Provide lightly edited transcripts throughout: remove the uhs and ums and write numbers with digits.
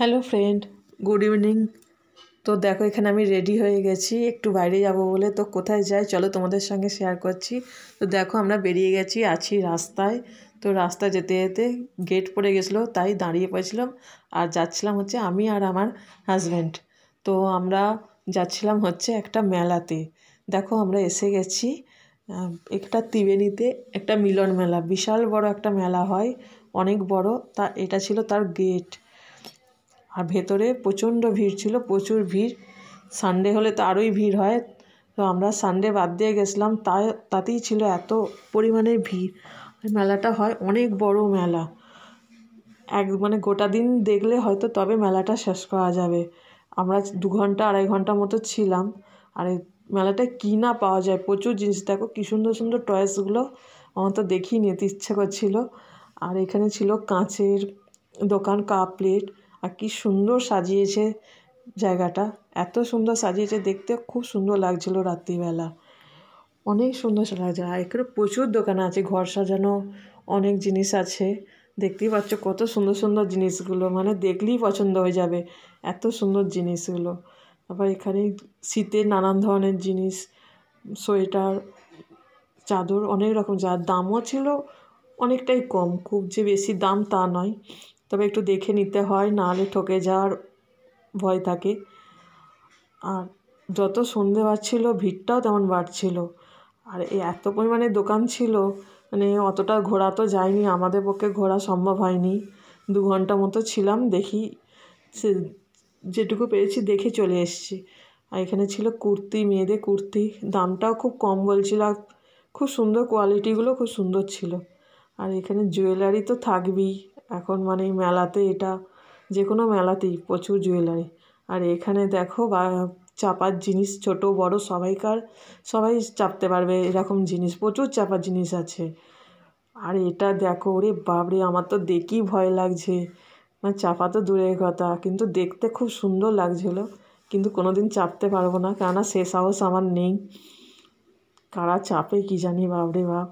Hello friend, good evening. তো দেখো এখানে আমি রেডি হয়ে গেছি একটু বাইরে যাব বলে। তো কোথায় যাই চলো তোমাদের সঙ্গে শেয়ার করছি। তো দেখো আমরা বেরিয়ে গেছি, আছি রাস্তায়। তো রাস্তায় যেতে যেতে গেট পড়ে গেছিলো, তাই দাঁড়িয়ে পড়েছিলাম। আর যাচ্ছিলাম হচ্ছে আমি আর আমার হাজব্যান্ড। তো আমরা যাচ্ছিলাম হচ্ছে একটা মেলাতে। দেখো আমরা এসে গেছি একটা ত্রিবেণীতে, একটা মিলন মেলা, বিশাল বড় একটা মেলা হয়, অনেক বড়। তা এটা ছিল তার গেট। আর ভেতরে প্রচণ্ড ভিড় ছিল, প্রচুর ভিড়। সানডে হলে তো আরোই ভিড় হয়। তো আমরা সানডে বাদ দিয়ে গেছিলাম, তাতেই ছিল এত পরিমাণে ভিড়। মেলাটা হয় অনেক বড় মেলা, মানে গোটা দিন দেখলে হয়তো তবে মেলাটা শেষ করা যাবে। আমরা 2 ঘন্টা 2.5 ঘন্টা মতো ছিলাম। আর এই মেলাটায় কী না পাওয়া যায়, প্রচুর জিনিস। দেখো কী সুন্দর সুন্দর টয়েসগুলো, আমার তো দেখেই নিতে ইচ্ছে করছিল। আর এখানে ছিল কাঁচের দোকান, কাপ প্লেট। আর কি সুন্দর সাজিয়েছে জায়গাটা, এত সুন্দর সাজিয়েছে, দেখতে খুব সুন্দর লাগছিল রাত্রিবেলা, অনেক সুন্দর লাগছে। আর এখানে প্রচুর দোকান আছে, ঘর সাজানো অনেক জিনিস আছে। দেখতেই পাচ্ছ কত সুন্দর সুন্দর জিনিসগুলো, মানে দেখলেই পছন্দ হয়ে যাবে, এত সুন্দর জিনিসগুলো। আবার এখানে শীতের নানান ধরনের জিনিস, সোয়েটার, চাদর, অনেক রকম। যার দামও ছিল অনেকটাই কম, খুব যে বেশি দাম তা নয়, তবে একটু দেখে নিতে হয়, নাহলে ঠকে যাওয়ার ভয় থাকে। আর যত সন্ধে বাড়ছিল ভিড়টাও তেমন বাড়ছিল। আর এত পরিমাণে দোকান ছিল, মানে অতটা ঘোরা তো যায়নি, আমাদের পক্ষে ঘোরা সম্ভব হয়নি। 2 ঘন্টা মতো ছিলাম, দেখি সে যেটুকু পেরেছি দেখে চলে এসেছি। আর এখানে ছিল কুর্তি, মেয়েদের কুর্তি, দামটাও খুব কম বলছিল। আর খুব সুন্দর, কোয়ালিটিগুলো খুব সুন্দর ছিল। আর এখানে জুয়েলারি তো থাকবেই এখন, মানে মেলাতে, এটা যে কোনো মেলাতেই প্রচুর জুয়েলারি। আর এখানে দেখো চাপার জিনিস, ছোট বড় সবাই চাপতে পারবে এরকম জিনিস, প্রচুর চাপার জিনিস আছে। আর এটা দেখো, ওরে বাপরে, আমার তো দেখেই ভয় লাগছে। মানে চাপা তো দূরের কথা, কিন্তু দেখতে খুব সুন্দর লাগছিল। কিন্তু কোনোদিন চাপতে পারবো না, কেননা সে সাহস আমার নেই। কারা চাপে কি জানি, বাপরে বাপ,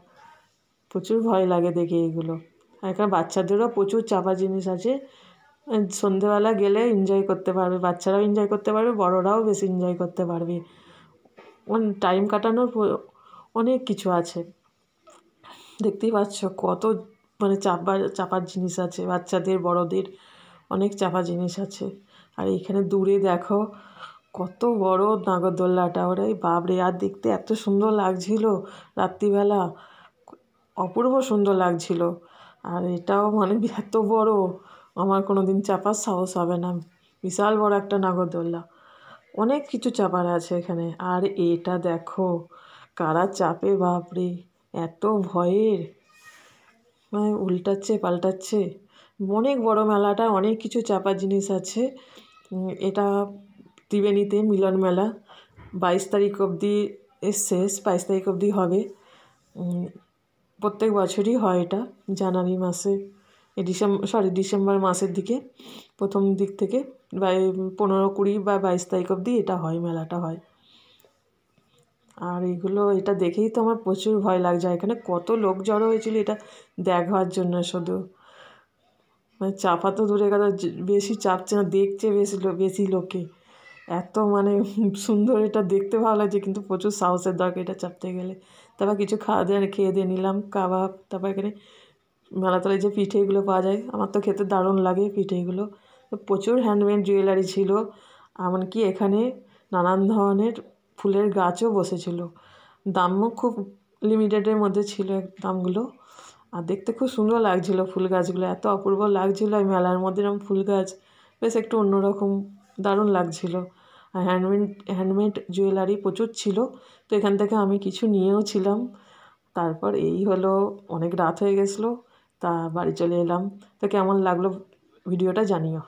প্রচুর ভয় লাগে দেখে এগুলো। আর এখানে বাচ্চাদেরও প্রচুর চাপা জিনিস আছে। সন্ধেবেলা গেলে এনজয় করতে পারবে, বাচ্চারাও এনজয় করতে পারবে, বড়রাও বেশি এনজয় করতে পারবে। টাইম কাটানোর অনেক কিছু আছে। দেখতেই পাচ্ছ কত, মানে চাপার জিনিস আছে, বাচ্চাদের বড়দের অনেক চাপা জিনিস আছে। আর এখানে দূরে দেখো কত বড় নাগরদোল্লাটা, ওরে বাপরে, আর দেখতে এত সুন্দর লাগছিল রাত্রিবেলা, অপূর্ব সুন্দর লাগছিল। আর এটাও মানে এত বড়, আমার কোনো দিন চাপার সাহস হবে না। বিশাল বড় একটা নাগরদোল্লা, অনেক কিছু চাপার আছে এখানে। আর এটা দেখো কারা চাপে, বাপরে, এত ভয়ের, মানে উল্টাচ্ছে পাল্টাচ্ছে। অনেক বড় মেলাটা, অনেক কিছু চাপার জিনিস আছে। এটা ত্রিবেণীতে মিলন মেলা, 22 তারিখ অবধি শেষ, 22 তারিখ অবধি হবে। প্রত্যেক বছরই হয় এটা, জানুয়ারি মাসে, ডিসেম্বর মাসের দিকে, প্রথম দিক থেকে 15, 20 বা 22 তারিখ অবধি এটা হয়, মেলাটা হয়। আর এটা দেখেই তো আমার প্রচুর ভয় লাগছে। এখানে কত লোক জড়ো হয়েছিল এটা দেখার জন্য শুধু, মানে চাপা তো দূরে কথা, বেশি চাপছে না, দেখছে বেশি লোকে, এত মানে সুন্দর, এটা দেখতে ভালো লাগছে, কিন্তু প্রচুর সাহসের দরকার এটা চাপতে গেলে। তারপর কিছু খেয়ে দিয়ে নিলাম কাবাব। তারপর এখানে মেলাতলায় যে পিঠেগুলো পাওয়া যায়, আমার তো খেতে দারুণ লাগে পিঠেগুলো। তো প্রচুর হ্যান্ডমেড জুয়েলারি ছিল, এমনকি এখানে নানান ধরনের ফুলের গাছও বসেছিল। দামও খুব লিমিটেডের মধ্যে ছিল দামগুলো। আর দেখতে খুব সুন্দর লাগছিল ফুল গাছগুলো, এত অপূর্ব লাগছিল। এই মেলার মধ্যে এরকম ফুল গাছ, বেশ একটু অন্যরকম, দারুণ লাগছিল। আর হ্যান্ডমেড জুয়েলারি প্রচুর ছিল। তো এখান থেকে আমি কিছু নিয়েও ছিলাম। তারপর এই হলো, অনেক রাত হয়ে গেছিলো, তা বাড়ি চলে এলাম। তো কেমন লাগলো ভিডিওটা জানিও।